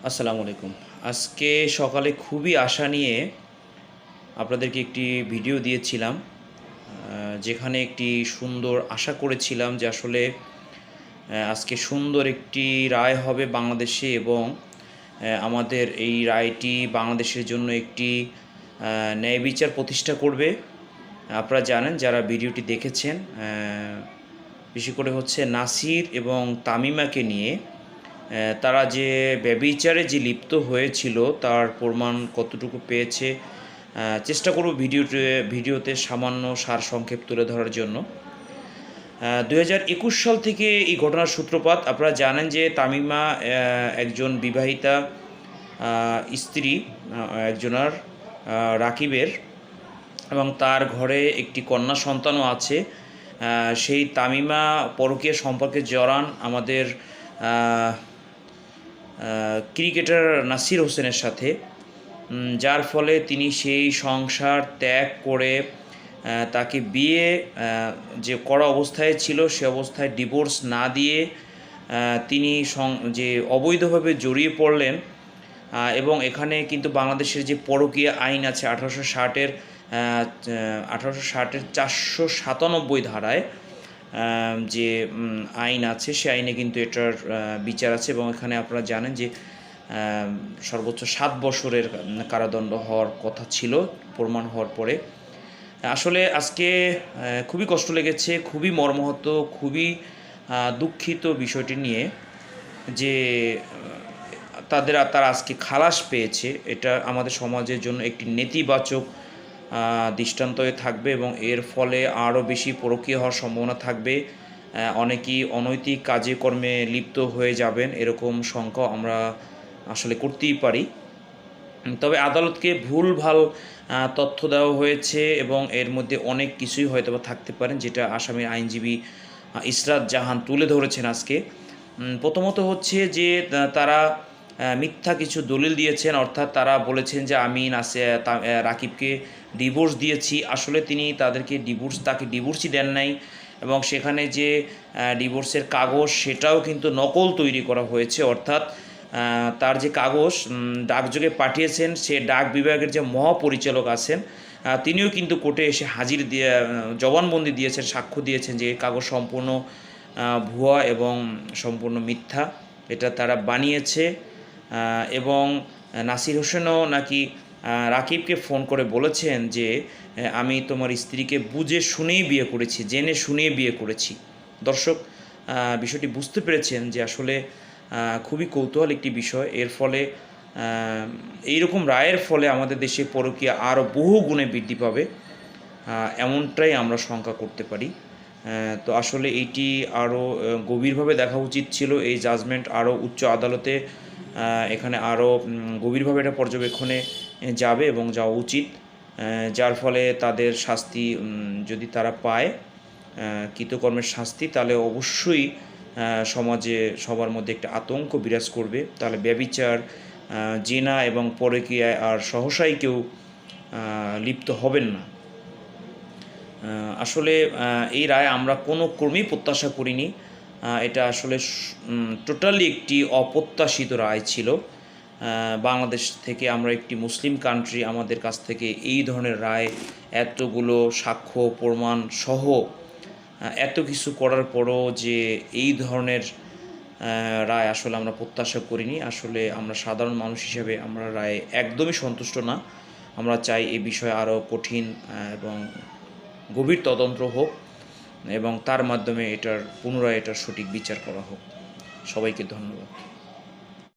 আসসালামু আলাইকুম। আজকে সকালে খুবই আশা নিয়ে আপনাদেরকে একটি ভিডিও দিয়েছিলাম। যেখানে একটি সুন্দর আশা করেছিলাম যে আসলে আজকে সুন্দর একটি রায় হবে বাংলাদেশে এবং আমাদের এই রায়টি বাংলাদেশের জন্য একটি ন্যায় বিচার প্রতিষ্ঠা করবে। আপনারা জানেন যারা ভিডিওটি দেখেছেন, বেশি করে হচ্ছে নাসির এবং তামিমাকে নিয়ে তারা যে ব্যভিচারে যে লিপ্ত হয়েছিল তার প্রমাণ কতটুকু পেয়েছে চেষ্টা করব ভিডিওতে সামান্য সারসংক্ষেপ তুলে ধরার জন্য। 2021 সাল থেকে এই ঘটনার সূত্রপাত। আপনারা জানেন যে তামিমা একজন বিবাহিতা স্ত্রী একজনার, রাকিবের, এবং তার ঘরে একটি কন্যা সন্তানও আছে। সেই তামিমা পরকীয়া সম্পর্কে জড়ান আমাদের ক্রিকেটার নাসির হোসেনের সাথে, যার ফলে তিনি সেই সংসার ত্যাগ করে তাকে বিয়ে যে করা অবস্থায় ছিল সে অবস্থায় ডিভোর্স না দিয়ে তিনি যে অবৈধভাবে জড়িয়ে পড়লেন। এবং এখানে কিন্তু বাংলাদেশের যে পরকীয়া আইন আছে 1860-এর 497 ধারায় যে আইন আছে সে আইনে কিন্তু এটার বিচার আছে এবং এখানে আপনারা জানেন যে সর্বোচ্চ 7 বছরের কারাদণ্ড হওয়ার কথা ছিল প্রমাণ হওয়ার পরে। আসলে আজকে খুবই কষ্ট লেগেছে, খুবই মর্মাহত, খুবই দুঃখিত বিষয়টি নিয়ে যে তারা আজকে খালাস পেয়েছে। এটা আমাদের সমাজের জন্য একটি নেতিবাচক দৃষ্টান্ত হয়ে থাকবে এবং এর ফলে আরও বেশি পরকীয়া হওয়ার সম্ভাবনা থাকবে। অনেকেই অনৈতিক কাজে কর্মে লিপ্ত হয়ে যাবেন, এরকম শঙ্কা আমরা আসলে করতেই পারি। তবে আদালতকে ভুলভাল তথ্য দেওয়া হয়েছে এবং এর মধ্যে অনেক কিছুই হয়তো বা থাকতে পারেন, যেটা আসামির আইনজীবী ইসরাত জাহান তুলে ধরেছেন আজকে। প্রথমত হচ্ছে যে তারা মিথ্যা কিছু দলিল দিয়েছেন, অর্থাৎ তারা বলেছেন যে আমি রাকিবকে ডিভোর্স দিয়েছি। আসলে তিনি তাকে ডিভোর্সই দেন নাই এবং সেখানে যে ডিভোর্সের কাগজ সেটাও কিন্তু নকল তৈরি করা হয়েছে। অর্থাৎ তার যে কাগজ ডাকযোগে পাঠিয়েছেন, সে ডাক বিভাগের যে মহাপরিচালক আছেন তিনিও কিন্তু কোর্টে এসে হাজির দিয়ে জবানবন্দি দিয়েছেন, সাক্ষ্য দিয়েছেন যে এই কাগজ সম্পূর্ণ ভুয়া এবং সম্পূর্ণ মিথ্যা, এটা তারা বানিয়েছে। এবং নাসির হোসেনও নাকি রাকিবকে ফোন করে বলেছেন যে আমি তোমার স্ত্রীকে বুঝে শুনেই বিয়ে করেছি, জেনে শুনিয়ে বিয়ে করেছি। দর্শক বিষয়টি বুঝতে পেরেছেন যে আসলে খুবই কৌতূহল একটি বিষয়। এর ফলে এইরকম রায়ের ফলে আমাদের দেশে পরকীয়া আরও বহু গুণে বৃদ্ধি পাবে, এমনটাই আমরা শঙ্কা করতে পারি। তো আসলে এইটি আরও গভীরভাবে দেখা উচিত ছিল, এই জাজমেন্ট আরও উচ্চ আদালতে এখানে আরও গভীরভাবে এটা পর্যবেক্ষণে যাবে এবং যাওয়া উচিত, যার ফলে তাদের শাস্তি যদি তারা পায় কৃতকর্মের শাস্তি, তাহলে অবশ্যই সমাজে সবার মধ্যে একটা আতঙ্ক বিরাজ করবে। তাহলে ব্যভিচার, জিনা এবং পরকীয়ায় আর সহসাই কেউ লিপ্ত হবেন না। আসলে এই রায় আমরা কোনো ক্রমেই প্রত্যাশা করিনি। এটা আসলে টোটালি একটি অপ্রত্যাশিত রায় ছিল। বাংলাদেশ থেকে আমরা একটি মুসলিম কান্ট্রি, আমাদের কাছ থেকে এই ধরনের রায়, এতগুলো সাক্ষ্য প্রমাণ সহ এত কিছু করার পরও যে এই ধরনের রায় আসলে আমরা প্রত্যাশা করিনি। আসলে আমরা সাধারণ মানুষ হিসেবে আমরা রায়ে একদমই সন্তুষ্ট না। আমরা চাই এই বিষয়ে আরও কঠিন এবং গভীর তদন্ত হোক এবং তার মাধ্যমে পুনরায় এটার সঠিক বিচার করা হোক। সবাইকে ধন্যবাদ।